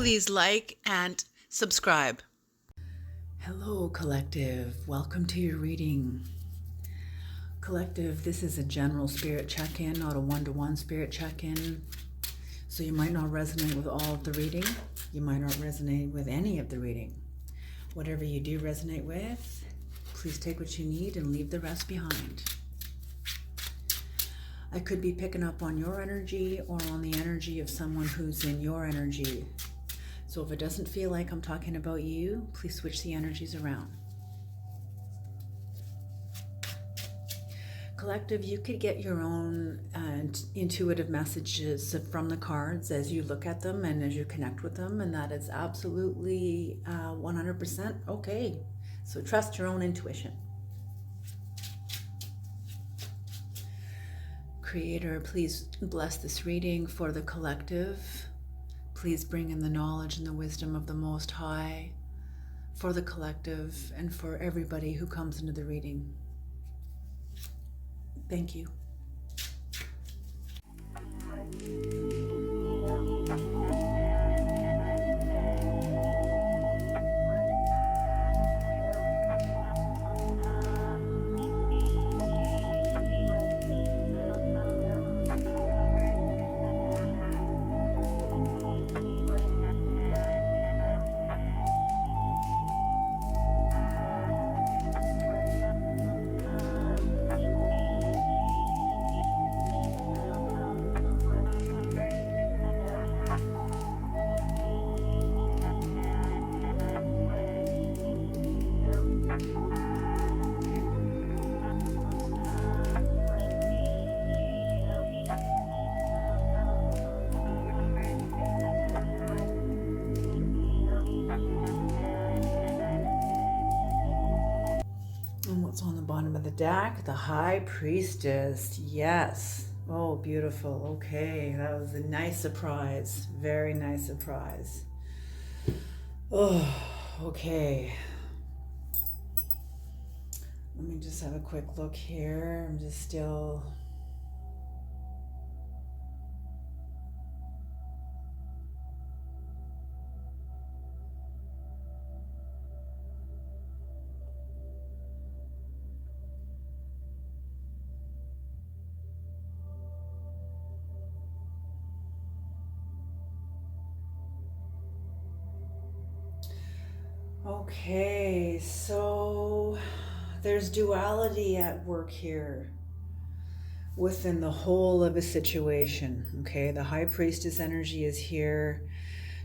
Please like and subscribe. Hello, Collective. Welcome to your reading. Collective, this is a general spirit check-in, not a one-to-one spirit check-in. So you might not resonate with all of the reading. You might not resonate with any of the reading. Whatever you do resonate with, please take what you need and leave the rest behind. I could be picking up on your energy or on the energy of someone who's in your energy. So if it doesn't feel like I'm talking about you, please switch the energies around. Collective, you could get your own intuitive messages from the cards as you look at them and as you connect with them, and that is absolutely 100% okay. So trust your own intuition. Creator, please bless this reading for the collective. Please bring in the knowledge and the wisdom of the Most High for the collective and for everybody who comes into the reading. Thank you. And what's on the bottom of the deck? The High Priestess. Yes. Oh, beautiful. Okay, that was a nice surprise. Very nice surprise. Oh, okay. Let me just have a quick look here. I'm just still... Okay, so there's duality at work here within the whole of a situation. Okay, the High Priestess energy is here.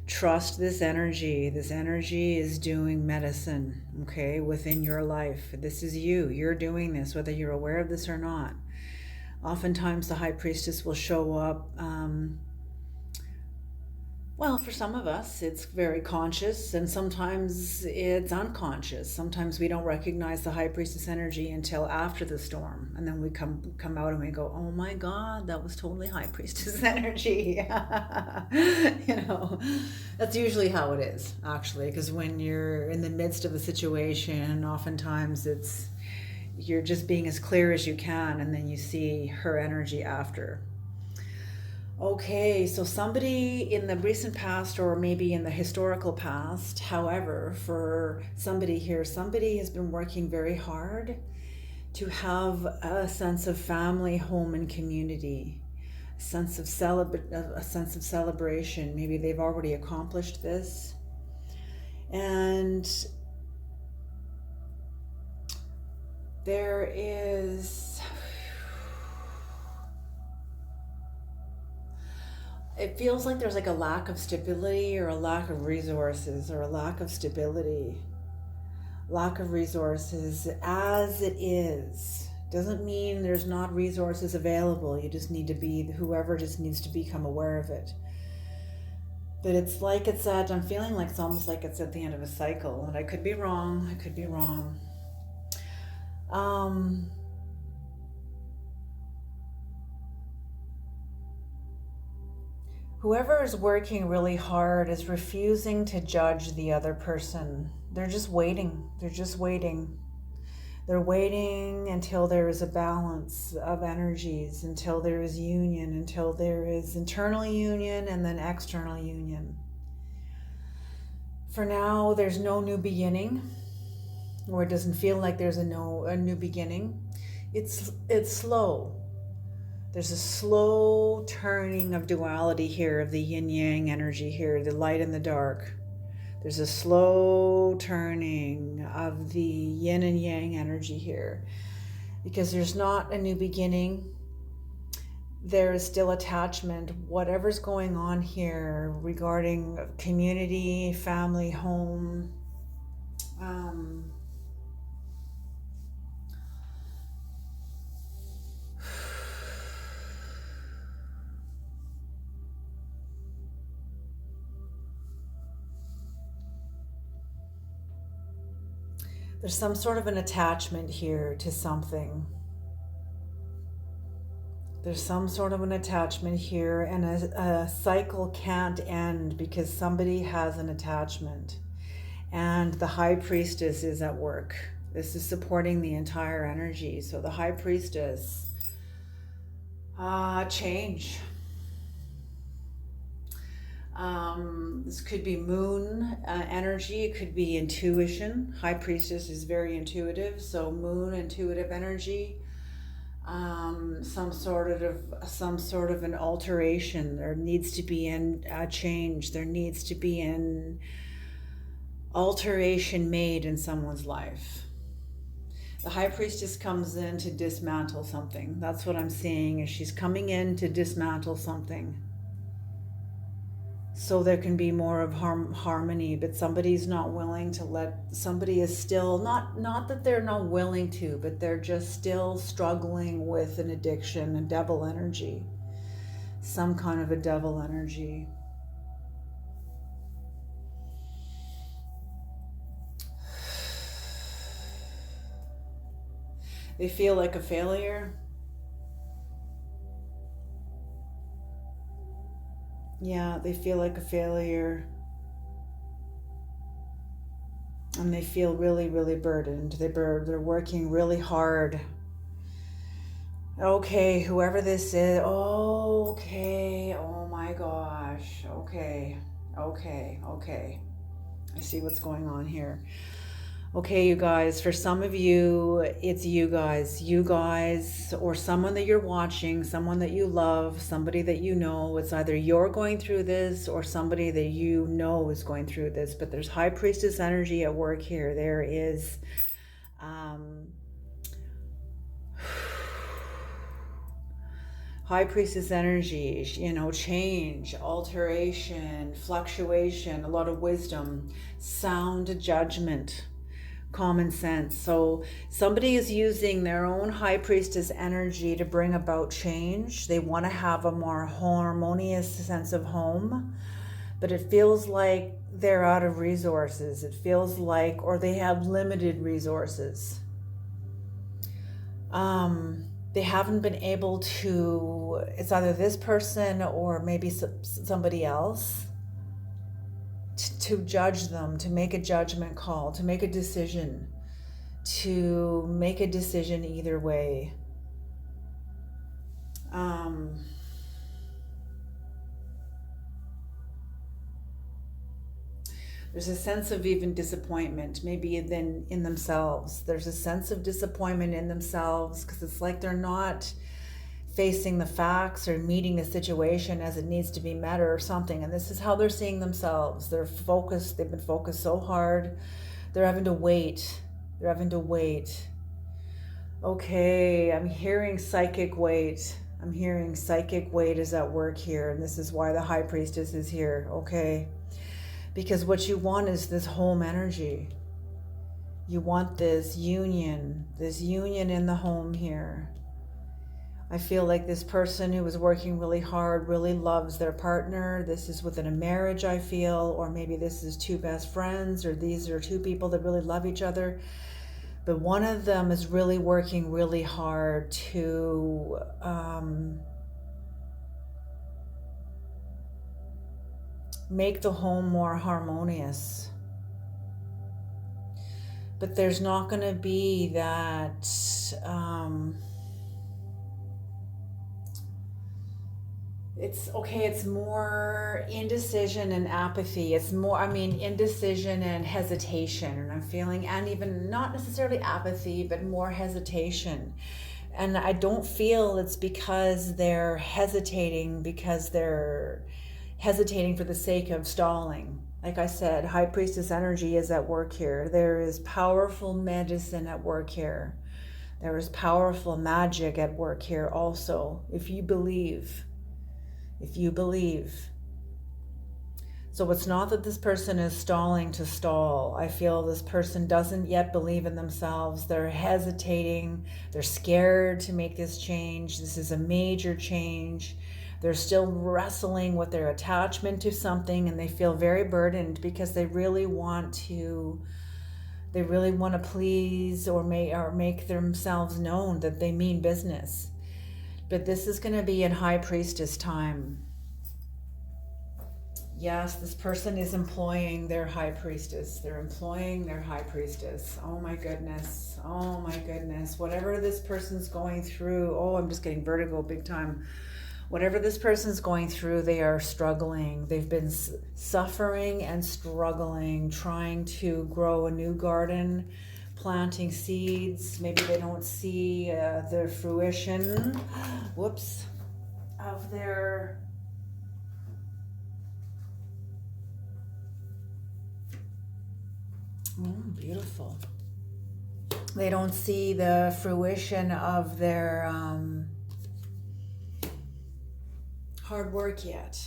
Trust this energy. This energy is doing medicine, okay, within your life. This is you. You're doing this, whether you're aware of this or not. Oftentimes the High Priestess will show up well, for some of us, it's very conscious, and sometimes it's unconscious. Sometimes we don't recognize the High Priestess energy until after the storm, and then we come out and we go, "Oh my God, that was totally High Priestess energy." That's usually how it is, actually, because when you're in the midst of a situation, oftentimes you're just being as clear as you can, and then you see her energy after. Okay, so somebody in the recent past or maybe in the historical past, however, for somebody here, somebody has been working very hard to have a sense of family, home, and community, a sense of celebration. Maybe they've already accomplished this. And there is... it feels like there's like a lack of stability or a lack of resources or a lack of stability. Lack of resources as it is. Doesn't mean there's not resources available. You just need to be, whoever just needs to become aware of it. But it's like it's at, I'm feeling like it's almost like it's at the end of a cycle. And I could be wrong. Whoever is working really hard is refusing to judge the other person. They're just waiting. They're waiting until there is a balance of energies, until there is union, until there is internal union and then external union. For now, there's no new beginning, or it doesn't feel like there's a new beginning. It's slow. There's a slow turning of duality here, of the yin-yang energy here, the light and the dark. There's a slow turning of the yin and yang energy here, because there's not a new beginning. There is still attachment. Whatever's going on here regarding community, family, home, there's some sort of an attachment here to something. There's some sort of an attachment here, and a cycle can't end because somebody has an attachment. And the High Priestess is at work. This is supporting the entire energy. So the High Priestess, change. This could be moon energy. It could be intuition. High Priestess is very intuitive. So moon, intuitive energy. Some sort of an alteration. There needs to be a change. There needs to be an alteration made in someone's life. The High Priestess comes in to dismantle something. That's what I'm seeing, is she's coming in to dismantle something, so there can be more of harmony. But somebody's not willing to somebody is still not that they're not willing to, but they're just still struggling with an addiction, a devil energy, some kind of a devil energy. They feel like a failure. Yeah, they feel like a failure. And they feel really, really burdened. They're working really hard. Okay, whoever this is, okay, oh my gosh, okay. I see what's going on here. Okay, you guys, for some of you, it's you guys, or someone that you're watching, someone that you love, somebody that you know. It's either you're going through this or somebody that you know is going through this, but there's High Priestess energy at work here. There is, High Priestess energy, change, alteration, fluctuation, a lot of wisdom, sound judgment, common sense. So somebody is using their own High Priestess energy to bring about change. They want to have a more harmonious sense of home, but it feels like they're out of resources. It feels like, or they have limited resources. They haven't been able to, it's either this person or maybe somebody else, to judge them, to make a judgment call, to make a decision either way. There's a sense of even disappointment, maybe then in themselves. There's a sense of disappointment in themselves because it's like they're not facing the facts or meeting the situation as it needs to be met or something. And this is how they're seeing themselves. They're focused. They've been focused so hard. They're having to wait. Okay, I'm hearing psychic weight. Psychic weight is at work here. And this is why the High Priestess is here. Okay. Because what you want is this home energy. You want this union in the home here. I feel like this person who is working really hard really loves their partner. This is within a marriage, I feel, or maybe this is two best friends, or these are two people that really love each other. But one of them is really working really hard to make the home more harmonious. But there's not going to be that, it's okay, it's more indecision and apathy. It's more, I mean, indecision and hesitation. And I'm feeling, and even not necessarily apathy, but more hesitation. And I don't feel it's because they're hesitating, for the sake of stalling. Like I said, High Priestess energy is at work here. There is powerful medicine at work here. There is powerful magic at work here also, if you believe. If you believe. So it's not that this person is stalling to stall. I feel this person doesn't yet believe in themselves. They're hesitating. They're scared to make this change. This is a major change. They're still wrestling with their attachment to something, and they feel very burdened because they really want to please or make themselves known that they mean business. But this is going to be in High Priestess time. Yes, this person is employing their High Priestess. They're employing their High Priestess. Oh my goodness. Oh my goodness. Whatever this person's going through, I'm just getting vertigo big time. Whatever this person's going through, they are struggling. They've been suffering and struggling, trying to grow a new garden, planting seeds. Maybe they don't see the fruition, of their beautiful. They don't see the fruition of their hard work yet.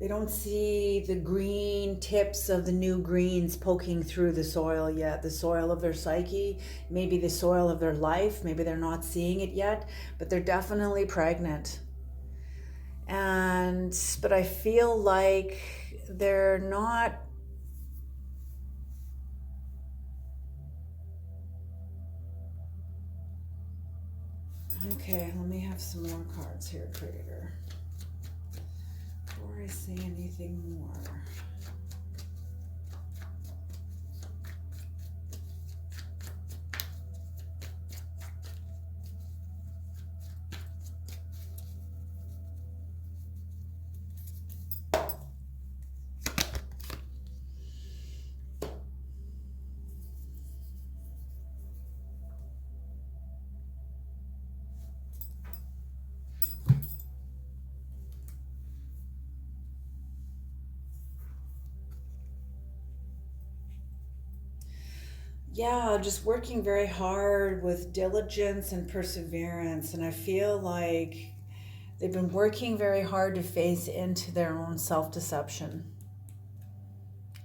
They don't see the green tips of the new greens poking through the soil yet, the soil of their psyche, maybe the soil of their life. Maybe they're not seeing it yet, but they're definitely pregnant. But I feel like they're not. Okay, let me have some more cards here, Creator, before I say anything more. Yeah, just working very hard with diligence and perseverance. And I feel like they've been working very hard to face into their own self-deception,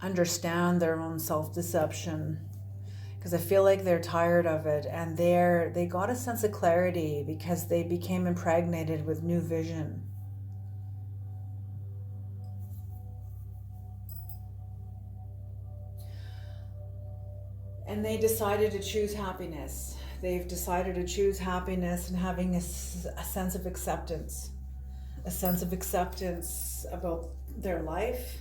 understand their own self-deception, because I feel like they're tired of it, and they got a sense of clarity because they became impregnated with new vision. And they decided to choose happiness. They've decided to choose happiness and having a sense of acceptance. A sense of acceptance about their life.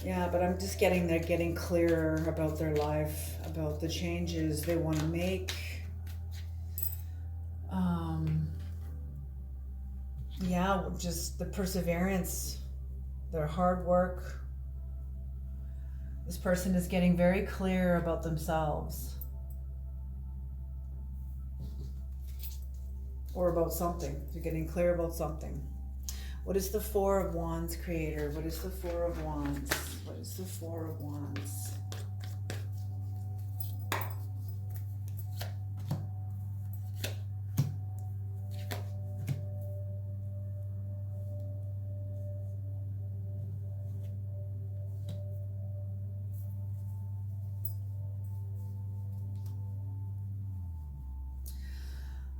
Yeah, but I'm just getting they're getting clearer about their life, about the changes they want to make. Just the perseverance, their hard work. This person is getting very clear about themselves. Or about something. They're getting clear about something. What is the Four of Wands, Creator? What is the Four of Wands? What is the Four of Wands?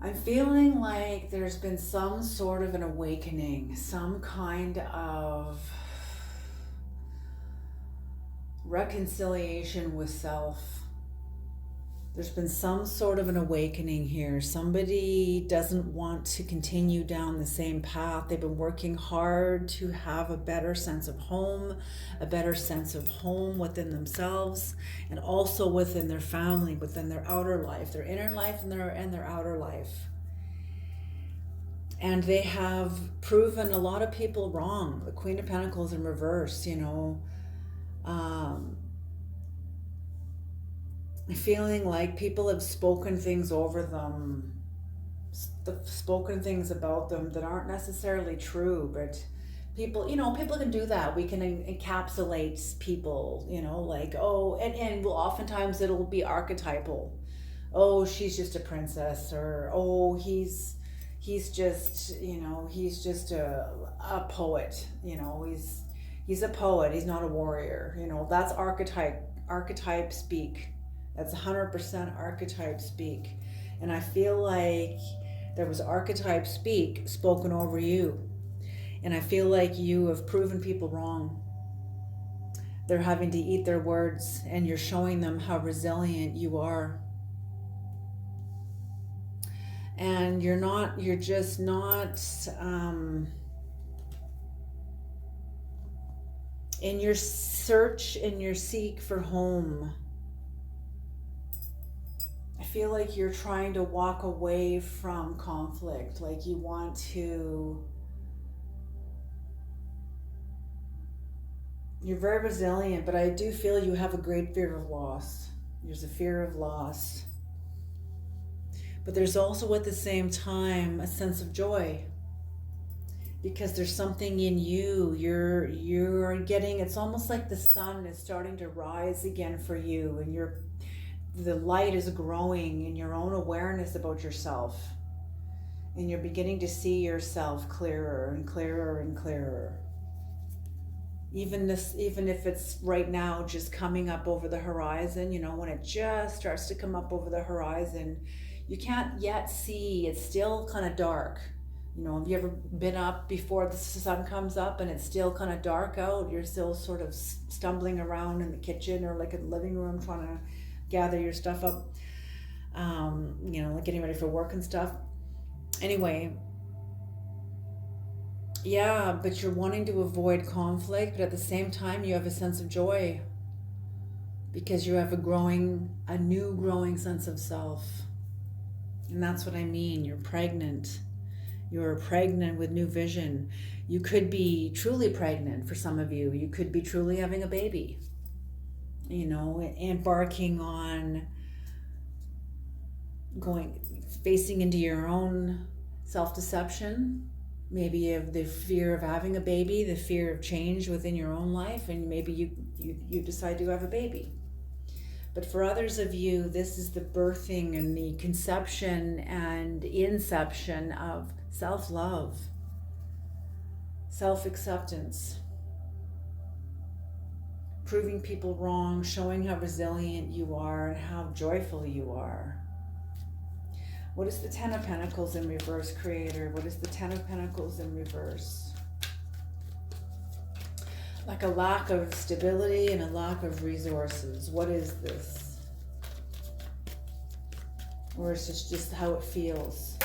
I'm feeling like there's been some sort of an awakening, some kind of reconciliation with self. There's been some sort of an awakening here. Somebody doesn't want to continue down the same path. They've been working hard to have a better sense of home, within themselves, and also within their family, within their outer life, their inner life and their outer life. And they have proven a lot of people wrong. The Queen of Pentacles in reverse, feeling like people have spoken things over them, spoken things about them that aren't necessarily true, but people can do that. We can encapsulate people, and oftentimes it'll be archetypal. Oh, she's just a princess, or oh, he's just a poet. He's a poet. He's not a warrior. That's archetype speak. That's 100% archetype speak. And I feel like there was archetype speak spoken over you. And I feel like you have proven people wrong. They're having to eat their words, and you're showing them how resilient you are. And you're just not, in your search, in your seek for home, I feel like you're trying to walk away from conflict. Like you want to, you're very resilient, but I do feel you have a great fear of loss. There's a fear of loss. But there's also at the same time a sense of joy, because there's something in you. You're getting, it's almost like the sun is starting to rise again for you, and the light is growing in your own awareness about yourself, and you're beginning to see yourself clearer and clearer and clearer. Even if it's right now just coming up over the horizon, when it just starts to come up over the horizon, you can't yet see, it's still kind of dark. Have you ever been up before the sun comes up and it's still kind of dark out? You're still sort of stumbling around in the kitchen or like in the living room trying to gather your stuff up, like getting ready for work and stuff. Anyway, yeah, but you're wanting to avoid conflict, but at the same time you have a sense of joy because you have a new growing sense of self. And that's what I mean. You're pregnant. You're pregnant with new vision. You could be truly pregnant for some of you. You could be truly having a baby, embarking on facing into your own self-deception. Maybe you have the fear of having a baby, the fear of change within your own life, and maybe you decide to have a baby. But for others of you, this is the birthing and the conception and inception of self-love, self-acceptance, proving people wrong, showing how resilient you are and how joyful you are. What is the Ten of Pentacles in reverse, Creator? What is the Ten of Pentacles in reverse? Like a lack of stability and a lack of resources. What is this? Or is this just how it feels?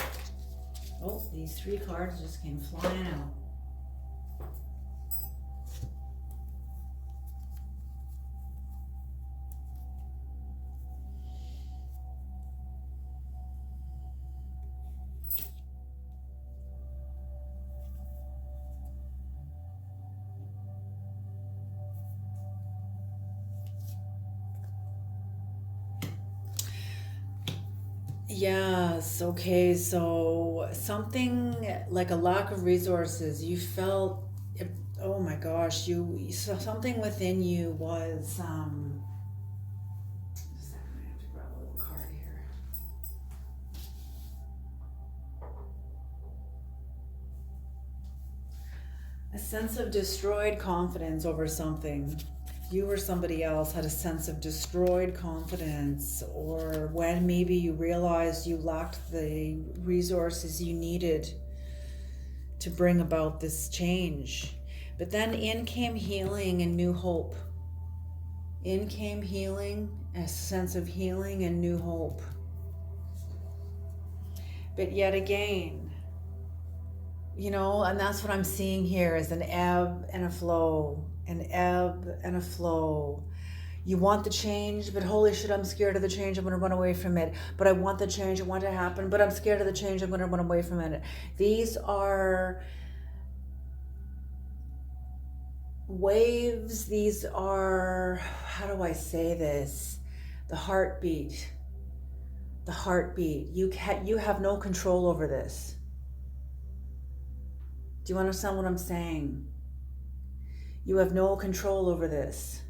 Oh, these three cards just came flying out. Yes, okay, so something like a lack of resources. You felt, oh my gosh, so something within you was, just a second, I have to grab a little card here. A sense of destroyed confidence over something. You or somebody else had a sense of destroyed confidence, or when maybe you realized you lacked the resources you needed to bring about this change. But then in came healing and new hope. In came healing, a sense of healing and new hope. But yet again, and that's what I'm seeing here is an ebb and a flow, an ebb and a flow. You want the change, but holy shit, I'm scared of the change. I'm going to run away from it. But I want the change. I want it to happen, but I'm scared of the change. I'm going to run away from it. These are waves. These are, how do I say this? The heartbeat. The heartbeat. You have no control over this. Do you understand what I'm saying? You have no control over this.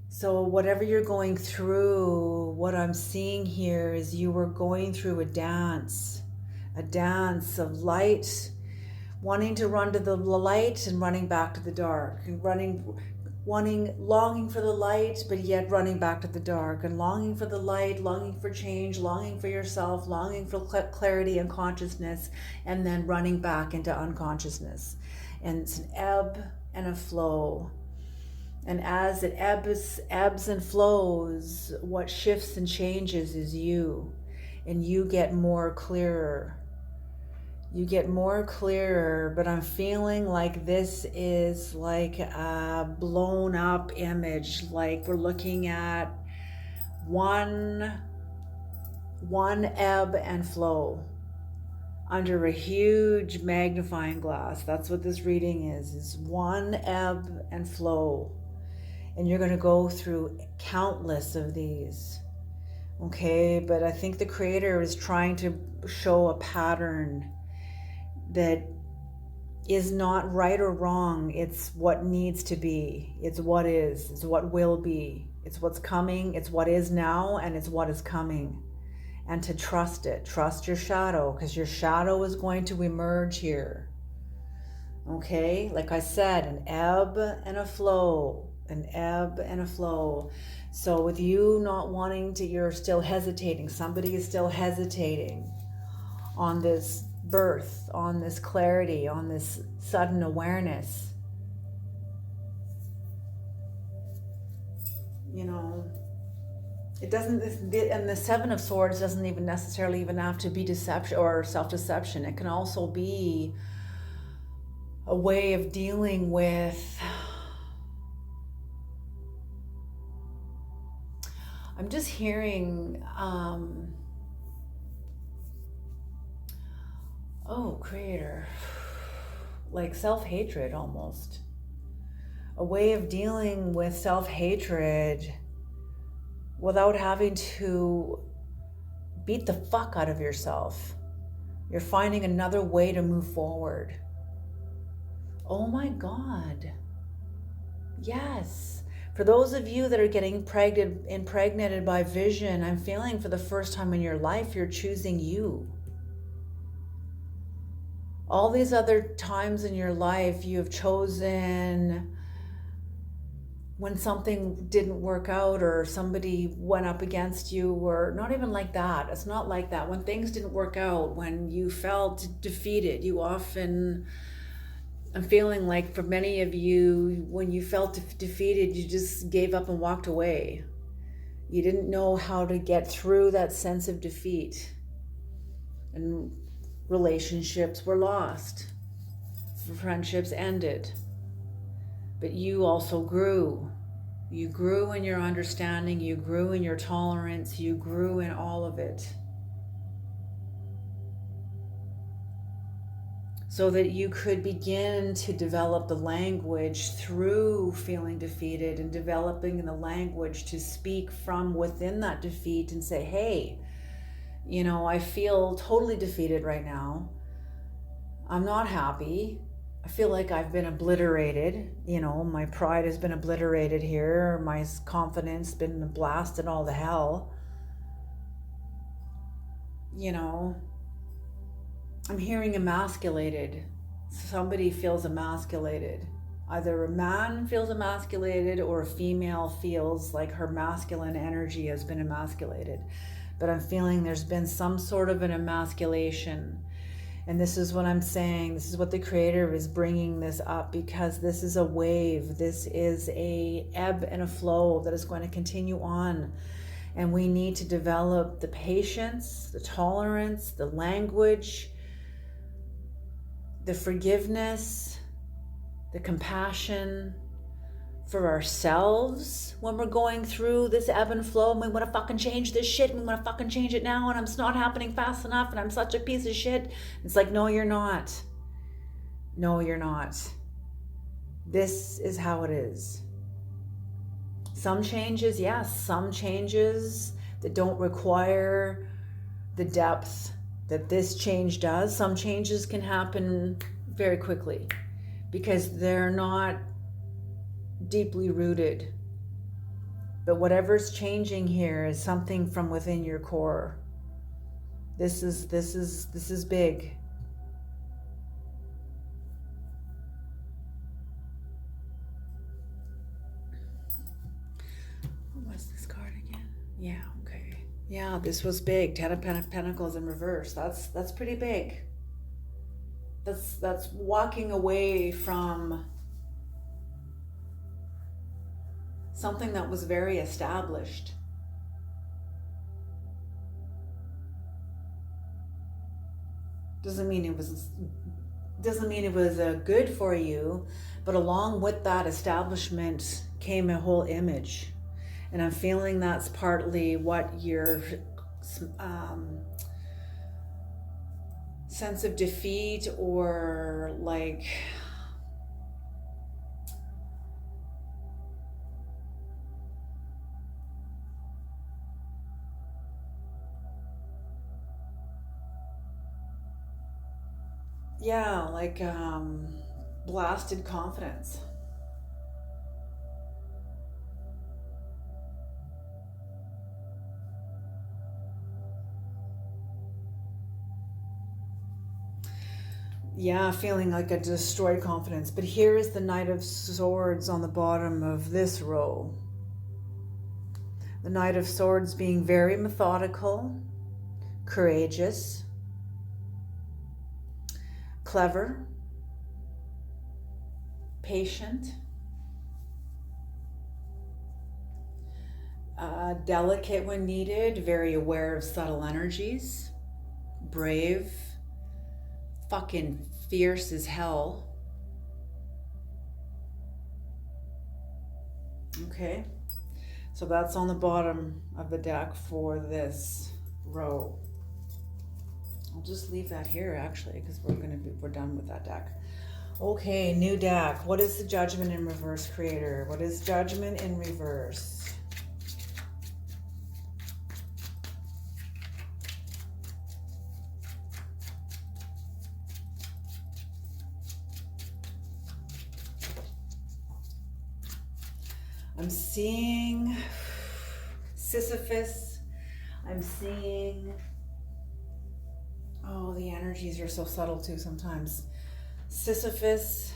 So whatever you're going through, what I'm seeing here is you were going through a dance of light, wanting to run to the light and running back to the dark, and longing for the light, but yet running back to the dark, and longing for the light, longing for change, longing for yourself, longing for clarity and consciousness, and then running back into unconsciousness. And it's an ebb and a flow. And as it ebbs and flows, what shifts and changes is you. And you get more clearer. You get more clearer, but I'm feeling like this is like a blown up image. Like we're looking at one ebb and flow under a huge magnifying glass. That's what this reading is one ebb and flow. And you're going to go through countless of these. Okay, but I think the Creator is trying to show a pattern that is not right or wrong. It's what needs to be. It's what is. It's what will be. It's what's coming. It's what is now, and it's what is coming. And to trust it. Trust your shadow, because your shadow is going to emerge here. Okay, like I said, an ebb and a flow. An ebb and a flow. So with you not wanting to, you're still hesitating. Somebody is still hesitating on this birth, on this clarity, on this sudden awareness. It doesn't, and the Seven of Swords doesn't even necessarily even have to be deception or self-deception. It can also be a way of dealing with, I'm just hearing, Creator, like self-hatred almost. A way of dealing with self-hatred without having to beat the fuck out of yourself. You're finding another way to move forward. Oh my God. Yes. For those of you that are getting impregnated by vision, I'm feeling for the first time in your life, you're choosing you. All these other times in your life, you have chosen when something didn't work out or somebody went up against you, or not even like that. It's not like that. When things didn't work out, when you felt defeated, you often, I'm feeling like for many of you, when you felt defeated, you just gave up and walked away. You didn't know how to get through that sense of defeat. And relationships were lost. Friendships ended. But you also grew. You grew in your understanding. You grew in your tolerance. You grew in all of it. So that you could begin to develop the language through feeling defeated and developing the language to speak from within that defeat and say, hey, I feel totally defeated right now. I'm not happy. I feel like I've been obliterated. My pride has been obliterated here. My confidence been blasted all to hell. I'm hearing emasculated. Somebody feels emasculated. Either a man feels emasculated or a female feels like her masculine energy has been emasculated. But I'm feeling there's been some sort of an emasculation. And this is what I'm saying. This is what the Creator is bringing this up, because this is a wave. This is a ebb and a flow that is going to continue on. And we need to develop the patience, the tolerance, the language, the forgiveness, the compassion for ourselves when we're going through this ebb and flow, and we want to fucking change this shit, and we want to fucking change it now, and it's not happening fast enough, and I'm such a piece of shit. It's like, no, you're not. No, you're not. This is how it is. Some changes, yes, some changes that don't require the depth that this change does. Some changes can happen very quickly because they're not deeply rooted. But whatever's changing here is something from within your core. This is big. What was this card again? Yeah, okay. Yeah, this was big. Ten of Pentacles in reverse. That's pretty big. That's walking away from something that was very established. Doesn't mean it was good for you, but along with that establishment came a whole image. And I'm feeling that's partly what your sense of defeat, or like blasted confidence. Yeah, feeling like a destroyed confidence. But here is the Knight of Swords on the bottom of this row. The Knight of Swords being very methodical, courageous, clever, patient, delicate when needed, very aware of subtle energies, brave, fucking fierce as hell. Okay, so that's on the bottom of the deck for this row. I'll just leave that here actually, because we're done with that deck. Okay, new deck. What is the Judgment in reverse, Creator? What is Judgment in reverse? I'm seeing Sisyphus. I'm seeing, oh, the energies are so subtle too sometimes. Sisyphus.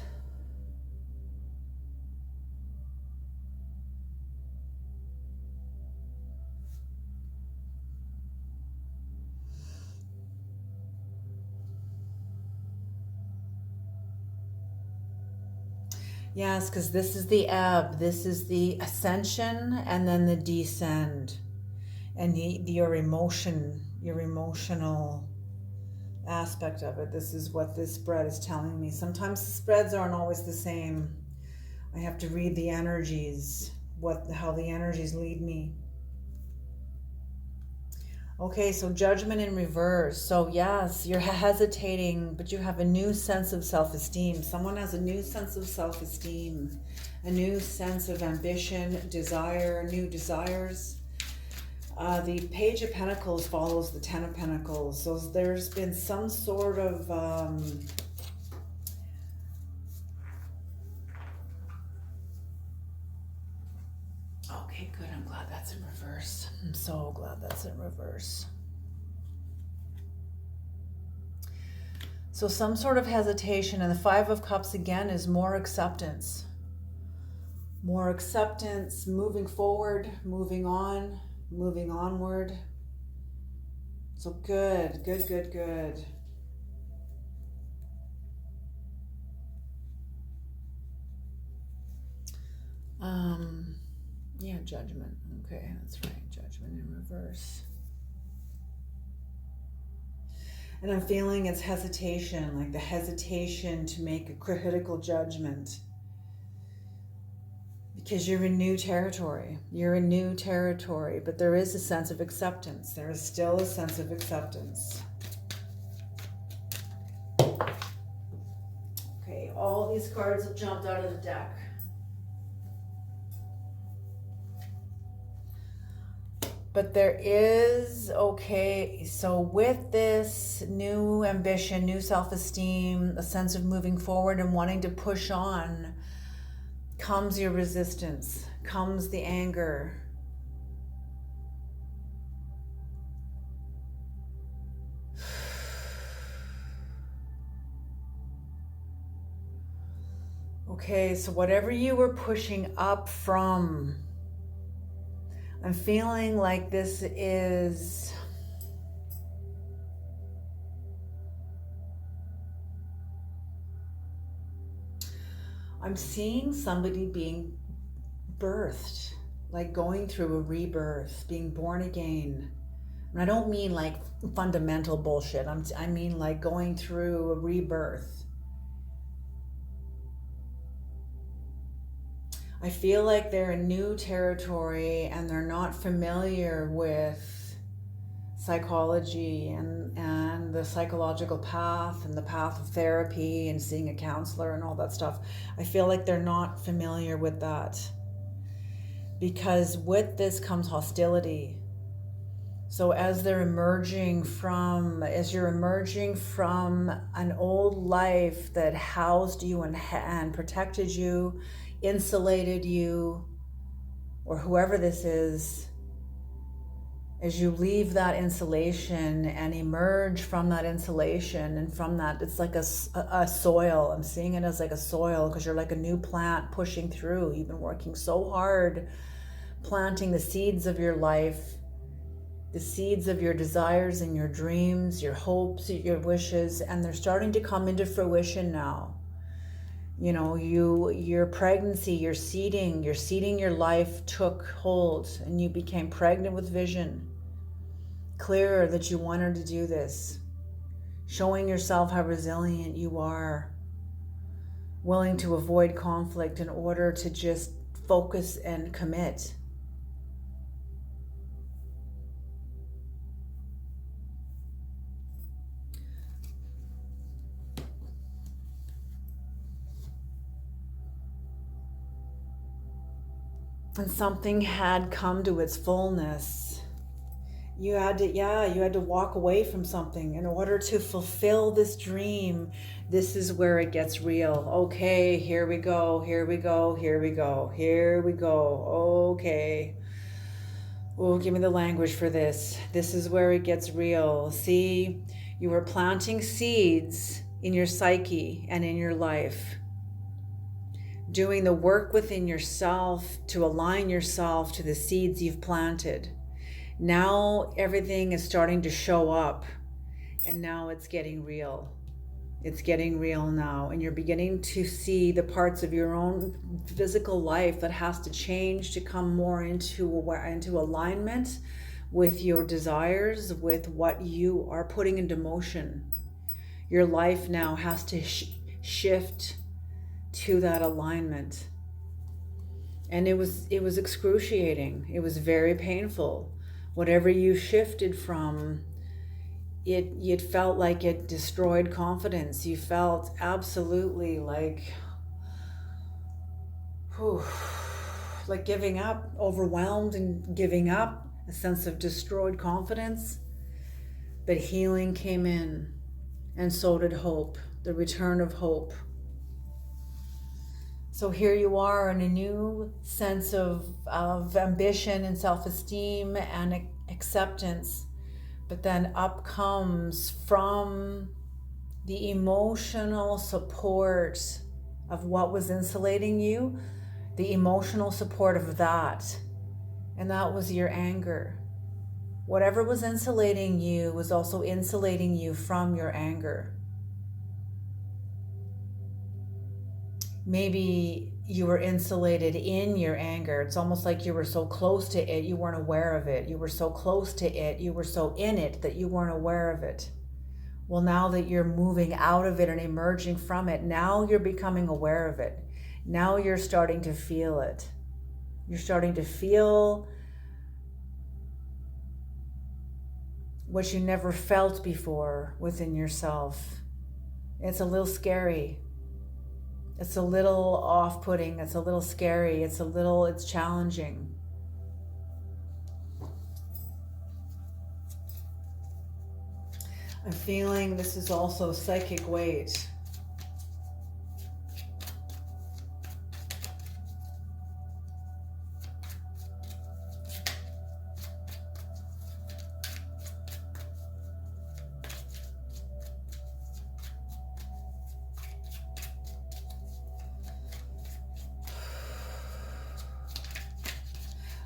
Yes, because this is the ebb, this is the ascension, and then the descend. And your emotional aspect of it. This is what this spread is telling me. Sometimes the spreads aren't always the same. I have to read the energies, how the energies lead me. Okay, so Judgment in reverse. So yes, you're hesitating, but you have a new sense of self-esteem. Someone has a new sense of self-esteem, a new sense of ambition, desire, new desires. The Page of Pentacles follows the Ten of Pentacles. So there's been some sort of okay, good. I'm glad that's in reverse. I'm so glad that's in reverse. So some sort of hesitation, and the Five of Cups again is more acceptance. More acceptance, moving forward, moving on, moving onward. So good, good, good, good. Yeah, judgment. Okay, that's right. Judgment in reverse. And I'm feeling it's hesitation, like the hesitation to make a critical judgment. Because you're in new territory. You're in new territory, but there is a sense of acceptance. There is still a sense of acceptance. Okay, all these cards have jumped out of the deck. But there is, okay, so with this new ambition, new self-esteem, a sense of moving forward and wanting to push on, comes your resistance, comes the anger. Okay, so whatever you were pushing up from, I'm feeling like this is I'm seeing somebody being birthed, like going through a rebirth, being born again. And I don't mean like fundamental bullshit. I mean like going through a rebirth. I feel like they're in new territory and they're not familiar with psychology and the psychological path and the path of therapy and seeing a counselor and all that stuff. I feel like they're not familiar with that, because with this comes hostility. So as you're emerging from an old life that housed you and protected you, insulated you, or whoever this is, as you leave that insulation and emerge from that insulation and from that, it's like a soil. I'm seeing it as like a soil, because you're like a new plant pushing through. You've been working so hard planting the seeds of your life, the seeds of your desires and your dreams, your hopes, your wishes, and they're starting to come into fruition now. You know, your pregnancy, your seeding your life took hold, and you became pregnant with vision, clearer that you wanted to do this, showing yourself how resilient you are, willing to avoid conflict in order to just focus and commit. And something had come to its fullness. You had to walk away from something in order to fulfill this dream. This is where it gets real. Okay, here we go. Okay. Oh, give me the language for this. This is where it gets real. See, you were planting seeds in your psyche and in your life, doing the work within yourself to align yourself to the seeds you've planted. Now everything is starting to show up, and now it's getting real. It's getting real now, and you're beginning to see the parts of your own physical life that has to change to come more into alignment with your desires, with what you are putting into motion. Your life now has to shift to that alignment. And it was excruciating. It was very painful. Whatever you shifted from, it felt like it destroyed confidence. You felt absolutely like giving up, overwhelmed and giving up, a sense of destroyed confidence. But healing came in, and so did hope, the return of hope. So here you are in a new sense of ambition and self-esteem and acceptance. But then up comes from the emotional support of what was insulating you, the emotional support of that. And that was your anger. Whatever was insulating you was also insulating you from your anger. Maybe you were insulated in your anger. It's almost like you were so close to it, you weren't aware of it. You were so close to it, you were so in it that you weren't aware of it. Well, now that you're moving out of it and emerging from it, now you're becoming aware of it. Now you're starting to feel it. You're starting to feel what you never felt before within yourself. It's a little scary. It's a little off-putting. It's a little scary. It's challenging. I'm feeling this is also psychic weight.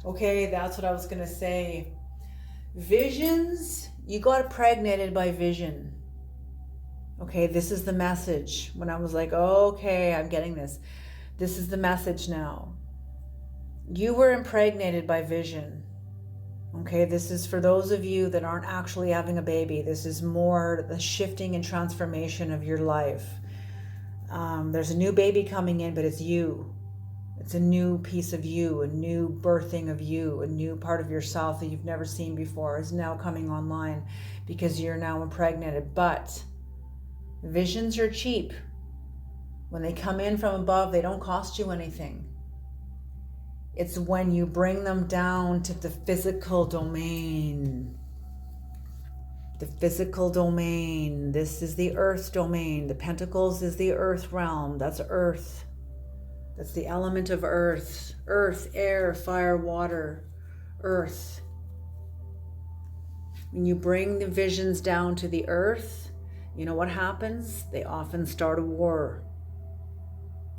Okay, that's what I was going to say. Visions, you got impregnated by vision. Okay, this is the message. When I was like, oh, okay, I'm getting this. This is the message now. You were impregnated by vision. Okay, this is for those of you that aren't actually having a baby. This is more the shifting and transformation of your life. There's a new baby coming in, but it's you. It's a new piece of you, a new birthing of you, a new part of yourself that you've never seen before is now coming online because you're now impregnated. But visions are cheap. When they come in from above, they don't cost you anything. It's when you bring them down to the physical domain. The physical domain. This is the earth domain. The pentacles is the earth realm. That's earth. That's the element of earth. Earth, air, fire, water, earth. When you bring the visions down to the earth, you know what happens? They often start a war.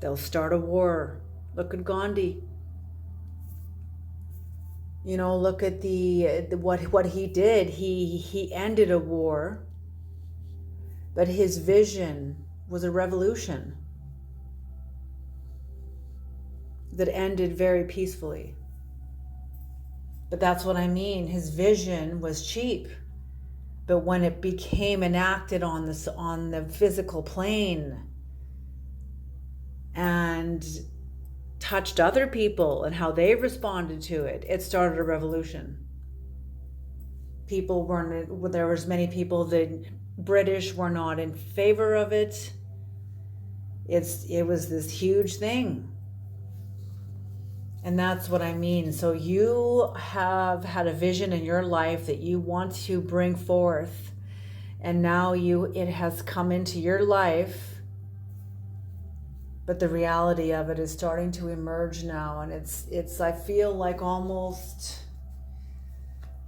They'll start a war. Look at Gandhi. You know, look at what he did. He ended a war, but his vision was a revolution that ended very peacefully. But that's what I mean. His vision was cheap. But when it became enacted on the physical plane and touched other people and how they responded to it, it started a revolution. There was many people that British were not in favor of it. It was this huge thing. And that's what I mean. So you have had a vision in your life that you want to bring forth. And now it has come into your life. But the reality of it is starting to emerge now. And it's I feel like almost,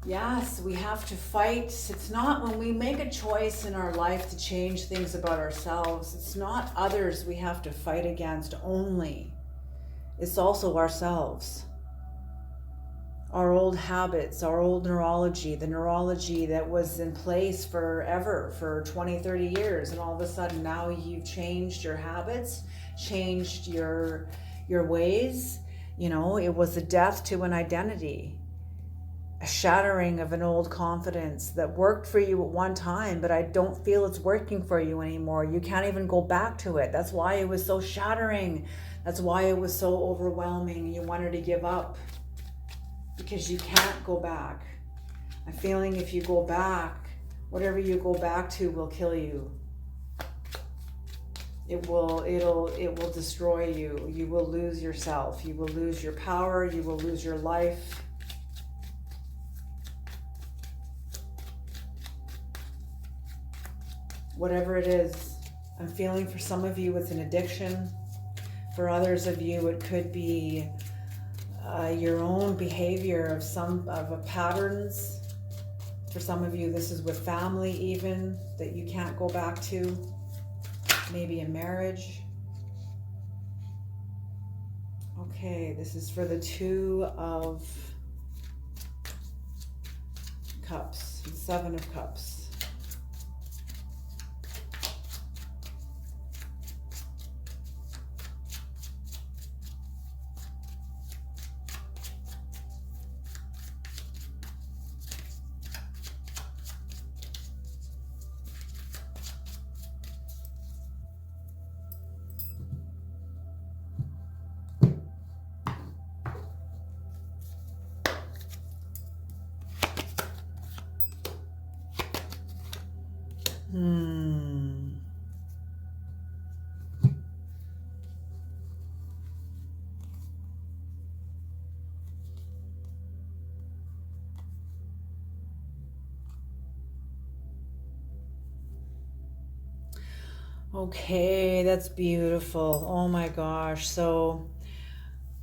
yes, we have to fight. It's not when we make a choice in our life to change things about ourselves. It's not others we have to fight against only. It's also ourselves. Our old habits, our old neurology, the neurology that was in place forever, for 20, 30 years. And all of a sudden now you've changed your habits, changed your ways. You know, it was a death to an identity, a shattering of an old confidence that worked for you at one time, but I don't feel it's working for you anymore. You can't even go back to it. That's why it was so shattering. That's why it was so overwhelming. You wanted to give up because you can't go back. I'm feeling if you go back, whatever you go back to will kill you. It will destroy you. You will lose yourself. You will lose your power. You will lose your life. Whatever it is, I'm feeling for some of you it's an addiction. For others of you, it could be your own behavior of patterns. For some of you, this is with family even, that you can't go back to. Maybe a marriage. Okay, this is for the Two of Cups, the Seven of Cups. Okay, that's beautiful. Oh my gosh. So,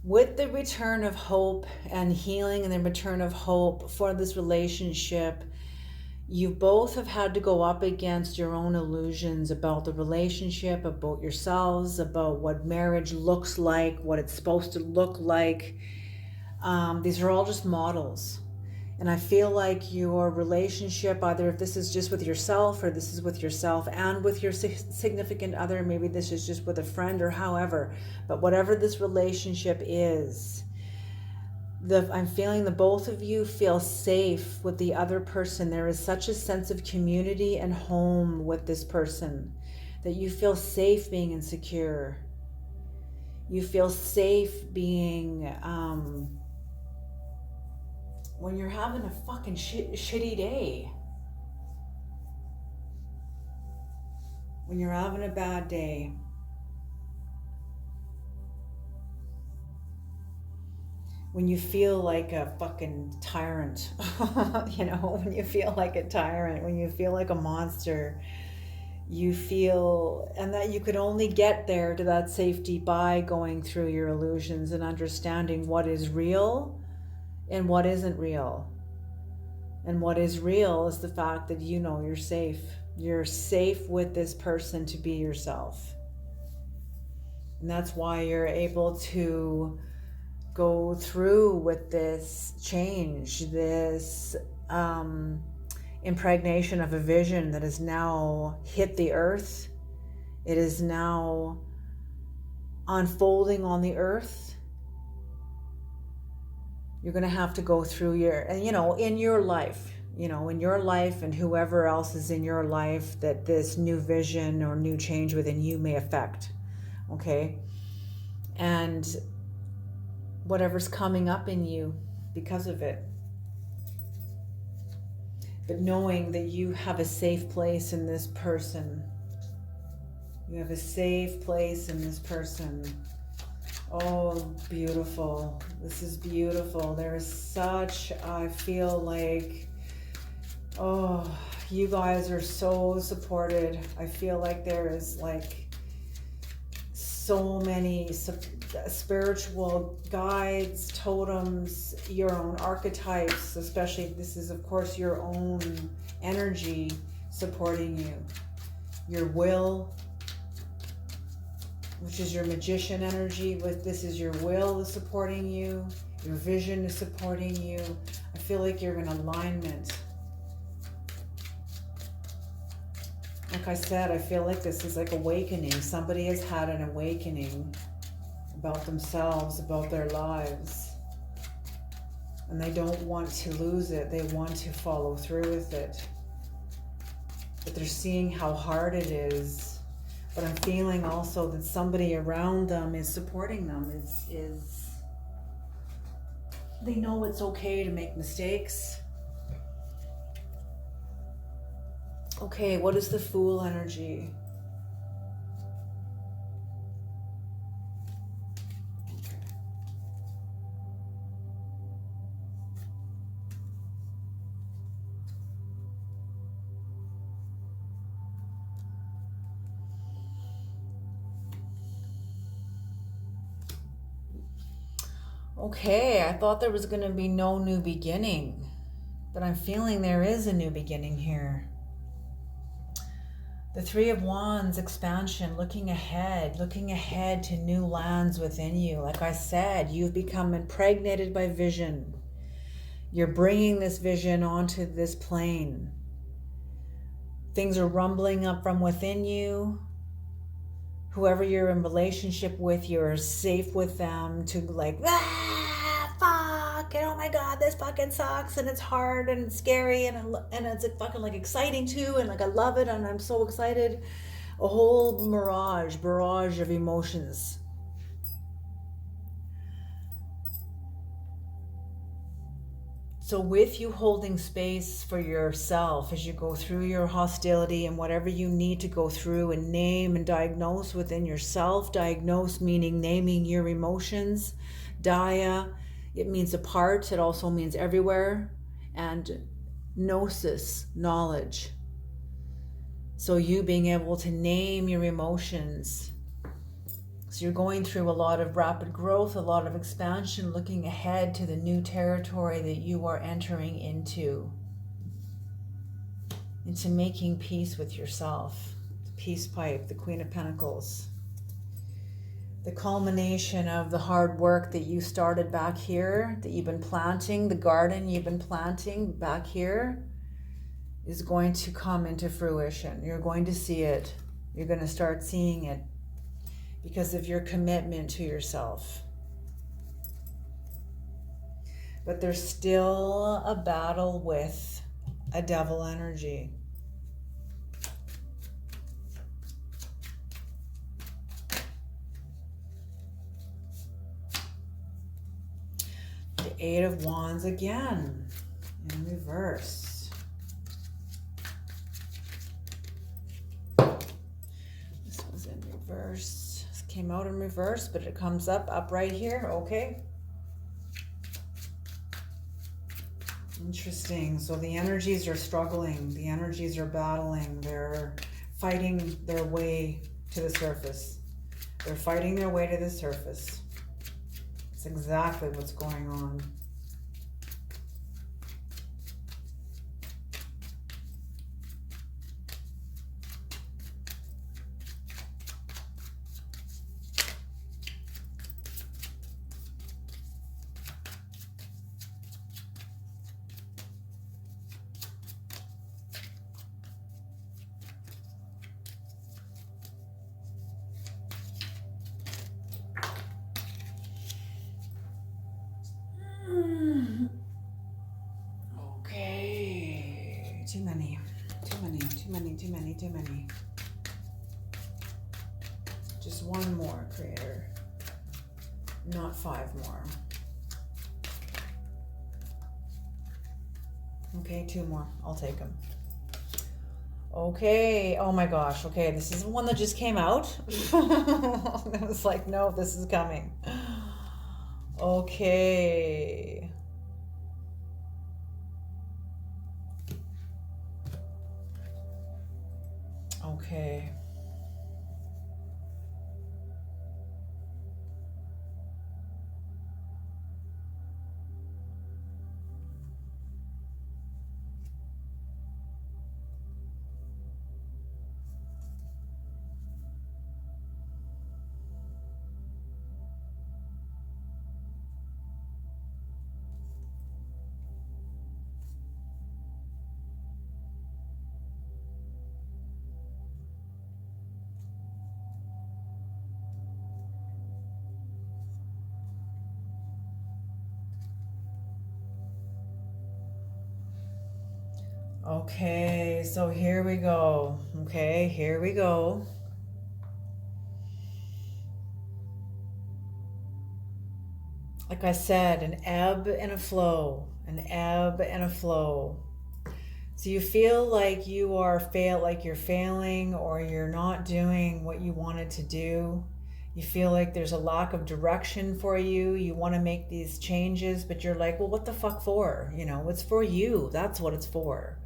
with the return of hope and healing and the return of hope for this relationship, you both have had to go up against your own illusions about the relationship, about yourselves, about what marriage looks like, what it's supposed to look like. These are all just models. And I feel like your relationship, either if this is just with yourself or this is with yourself and with your significant other, maybe this is just with a friend or however, but whatever this relationship is, I'm feeling the both of you feel safe with the other person. There is such a sense of community and home with this person that you feel safe being insecure. You feel safe being, when you're having a fucking shitty day, when you're having a bad day, when you feel like a fucking tyrant, when you feel like a tyrant, when you feel like a monster, you feel, and that you could only get there to that safety by going through your illusions and understanding what is real and what isn't real. And what is real is the fact that you're safe. You're safe with this person to be yourself. And that's why you're able to go through with this change, this impregnation of a vision that has now hit the earth. It is now unfolding on the earth. You're going to have to go through in your life, and whoever else is in your life that this new vision or new change within you may affect. Okay. And whatever's coming up in you because of it. But knowing that you have a safe place in this person. You have a safe place in this person. Oh, beautiful. This is beautiful. There is such, I feel like, you guys are so supported. I feel like there is like so many spiritual guides, totems, your own archetypes, especially this is of course your own energy supporting you. Your will, which is your magician energy, this is your will is supporting you, your vision is supporting you. I feel like you're in alignment. Like I said, I feel like this is like awakening. Somebody has had an awakening about themselves, about their lives. And they don't want to lose it. They want to follow through with it. But they're seeing how hard it is. But I'm feeling also that somebody around them is supporting them, is they know it's okay to make mistakes. Okay, what is the Fool energy? Okay, I thought there was going to be no new beginning, but I'm feeling there is a new beginning here. The Three of Wands, expansion, looking ahead to new lands within you. Like I said, you've become impregnated by vision. You're bringing this vision onto this plane. Things are rumbling up from within you. Whoever you're in relationship with, you're safe with them to like, fuck, and oh my God, this fucking sucks, and it's hard, and it's scary, and it's fucking like exciting too, and like I love it, and I'm so excited. A whole barrage of emotions. So with you holding space for yourself as you go through your hostility and whatever you need to go through and name and diagnose within yourself, diagnose meaning naming your emotions, dia, it means apart, it also means everywhere, and gnosis, knowledge. So you being able to name your emotions. So you're going through a lot of rapid growth, a lot of expansion, looking ahead to the new territory that you are entering into making peace with yourself. The peace pipe, the Queen of Pentacles. The culmination of the hard work that you started back here, that you've been planting, the garden you've been planting back here, is going to come into fruition. You're going to see it. You're going to start seeing it because of your commitment to yourself. But there's still a battle with a devil energy. The Eight of Wands again in reverse. This was in reverse. This came out in reverse, but it comes up right here. Okay. Interesting. So the energies are struggling. The energies are battling. They're fighting their way to the surface. They're fighting their way to the surface. It's exactly what's going on. Okay, too many. Just one more, Creator. Not 5 more. Okay, 2 more. I'll take them. Okay, oh my gosh. Okay, this is the one that just came out. I was like, no, this is coming. Okay. Okay. Okay, so here we go. Okay, here we go. Like I said, an ebb and a flow, an ebb and a flow. So you feel like you're failing or you're not doing what you wanted to do. You feel like there's a lack of direction for you. You want to make these changes, but you're like, well, what the fuck for? You know, it's for you. That's what it's for.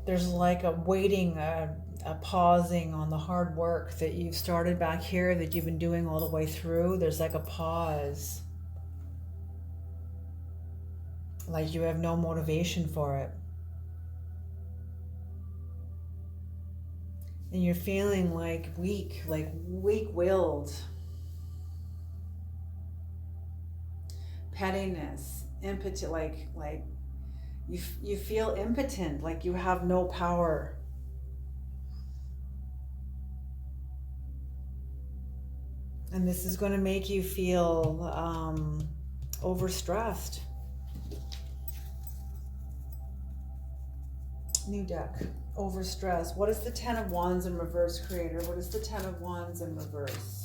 There's like a waiting, a pausing on the hard work that you've started back here that you've been doing all the way through. There's like a pause. Like you have no motivation for it. And you're feeling like weak-willed. Pettiness, impotent, like you feel impotent, like you have no power. And this is going to make you feel overstressed. New deck. Overstressed. What is the Ten of Wands in reverse, Creator? What is the Ten of Wands in reverse?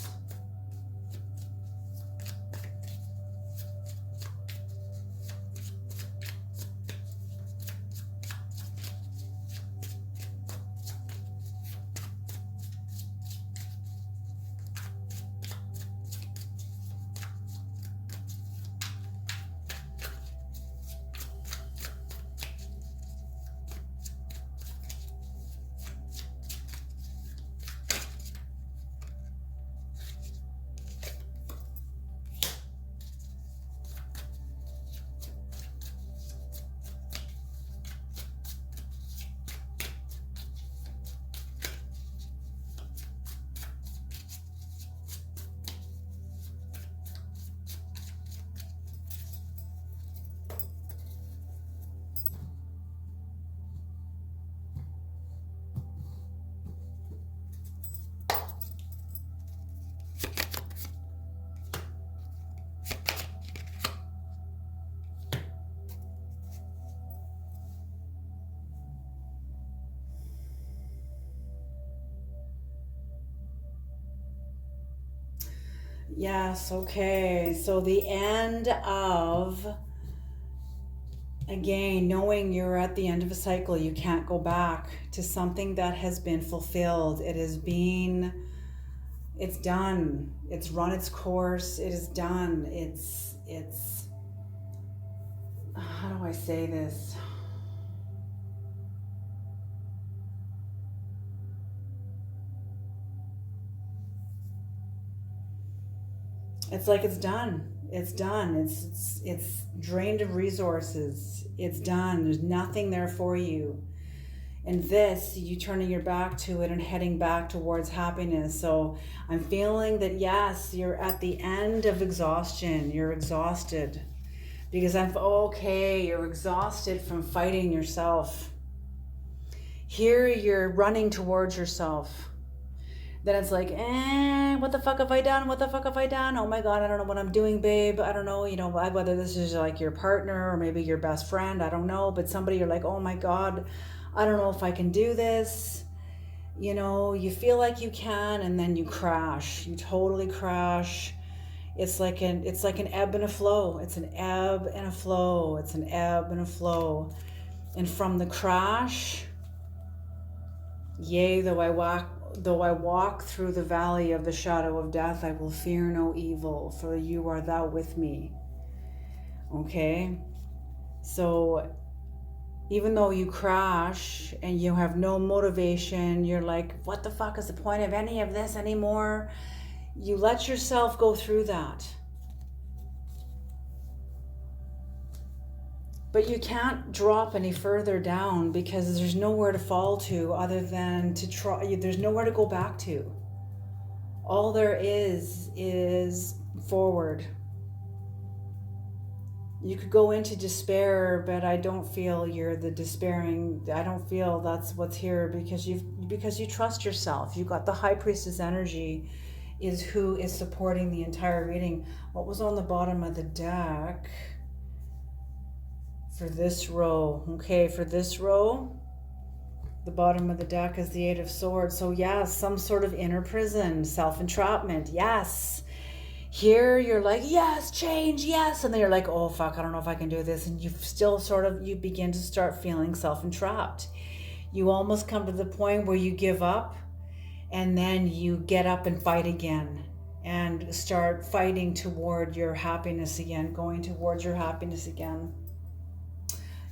Yes, okay. So the end of, again, knowing you're at the end of a cycle, you can't go back to something that has been fulfilled. It's done. It's run its course. It is done. How do I say this? It's like it's done. It's done. It's drained of resources. It's done. There's nothing there for you. And this, you turning your back to it and heading back towards happiness. So I'm feeling that, yes, you're at the end of exhaustion. You're exhausted. Because you're exhausted from fighting yourself. Here you're running towards yourself. Then it's like, what the fuck have I done? What the fuck have I done? Oh my God, I don't know what I'm doing, babe. I don't know, whether this is like your partner or maybe your best friend. I don't know. But somebody you're like, oh my God, I don't know if I can do this. You feel like you can, and then you crash. You totally crash. It's like an ebb and a flow. It's an ebb and a flow. It's an ebb and a flow. And from the crash, yea, though I walk through the valley of the shadow of death, I will fear no evil, for you are thou with me. Okay? So even though you crash and you have no motivation, you're like, what the fuck is the point of any of this anymore? You let yourself go through that. But you can't drop any further down because there's nowhere to fall to other than to try. There's nowhere to go back to. All there is forward. You could go into despair, but I don't feel you're the despairing. I don't feel that's what's here because you trust yourself. You got the High Priestess energy is who is supporting the entire reading. What was on the bottom of the deck? For this row, okay, for this row, the bottom of the deck is the Eight of Swords. So yes, some sort of inner prison, self-entrapment, yes. Here you're like, yes, change, yes. And then you're like, oh fuck, I don't know if I can do this. And you still you begin to start feeling self-entrapped. You almost come to the point where you give up and then you get up and fight again and start fighting toward your happiness again, going towards your happiness again.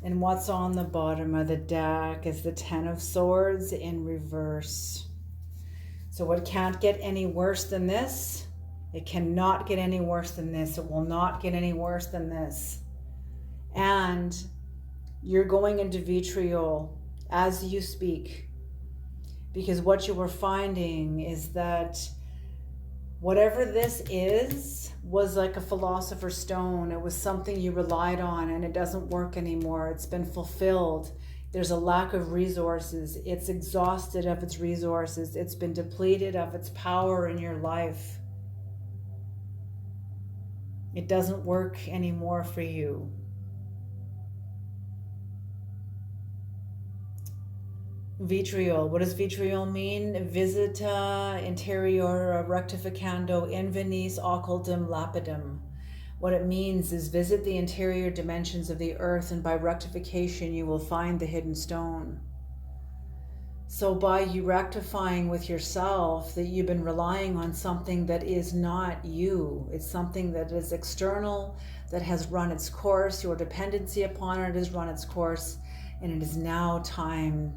And what's on the bottom of the deck is the Ten of Swords in reverse. So it can't get any worse than this. It cannot get any worse than this. It will not get any worse than this. And you're going into vitriol as you speak. Because what you were finding is that whatever this was like a philosopher's stone. It was something you relied on and it doesn't work anymore. It's been fulfilled. There's a lack of resources. It's exhausted of its resources. It's been depleted of its power in your life. It doesn't work anymore for you. Vitriol. What does vitriol mean? Visita interior rectificando invenis occultum lapidum. What it means is visit the interior dimensions of the earth, and by rectification you will find the hidden stone. So by you rectifying with yourself that you've been relying on something that is not you, it's something that is external, that has run its course, your dependency upon it has run its course, and it is now time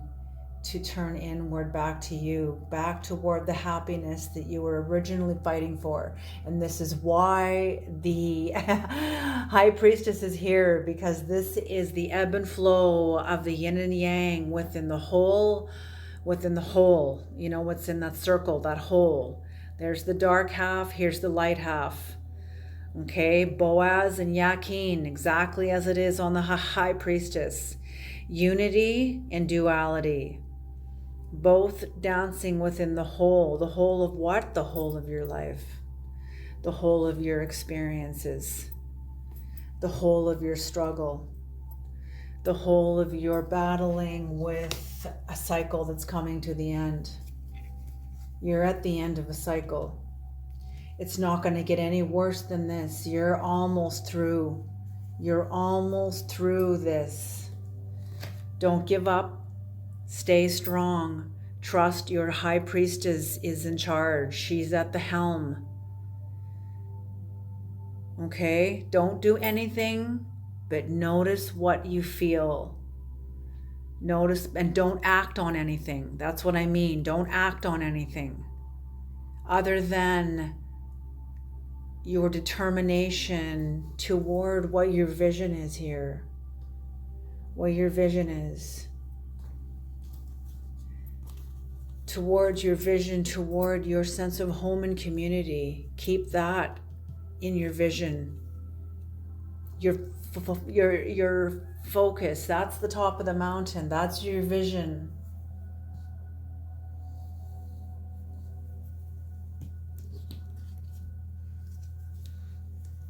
to turn inward back to you, back toward the happiness that you were originally fighting for. And this is why the High Priestess is here, because this is the ebb and flow of the yin and yang within the whole, what's in that circle, that hole. There's the dark half, here's the light half. Okay, Boaz and Yakin, exactly as it is on the High Priestess. Unity and duality. Both dancing within the whole. The whole of what? The whole of your life. The whole of your experiences. The whole of your struggle. The whole of your battling with a cycle that's coming to the end. You're at the end of a cycle. It's not going to get any worse than this. You're almost through. You're almost through this. Don't give up. Stay strong. Trust your high priestess is in charge. She's at the helm. Okay? Don't do anything, but notice what you feel. Notice, and don't act on anything. That's what I mean. Don't act on anything other than your determination toward what your vision is here. What your vision is. Towards your vision, toward your sense of home and community. Keep that in your vision. Your focus, that's the top of the mountain. That's your vision.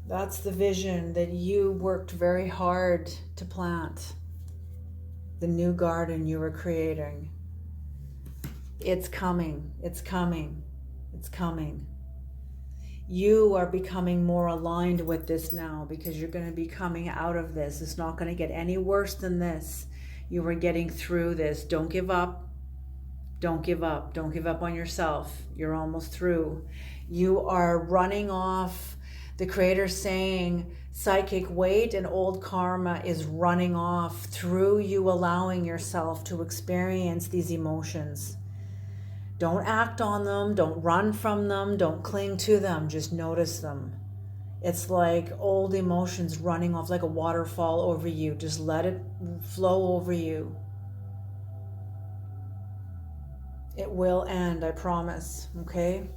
That's the vision that you worked very hard to plant. The new garden you were creating. It's coming. It's coming. It's coming. You are becoming more aligned with this now because you're going to be coming out of this. It's not going to get any worse than this. You are getting through this. Don't give up. Don't give up. Don't give up on yourself. You're almost through. You are running off. The Creator saying psychic weight and old karma is running off through you allowing yourself to experience these emotions. Don't act on them. Don't run from them. Don't cling to them. Just notice them. It's like old emotions running off like a waterfall over you. Just let it flow over you. It will end, I promise. Okay?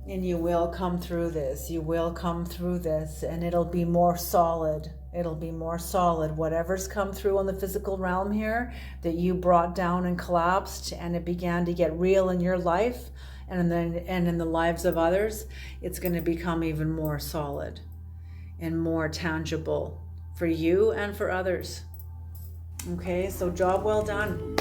And you will come through this. You will come through this, and it'll be more solid. It'll be more solid. Whatever's come through on the physical realm here that you brought down and collapsed, and it began to get real in your life and in the lives of others, it's going to become even more solid and more tangible for you and for others. Okay, so job well done.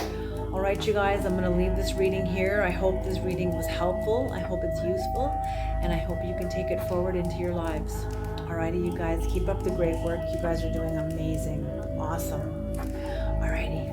All right, you guys, I'm going to leave this reading here. I hope this reading was helpful. I hope it's useful, and I hope you can take it forward into your lives. All righty, you guys, keep up the great work. You guys are doing amazing. Awesome. All righty.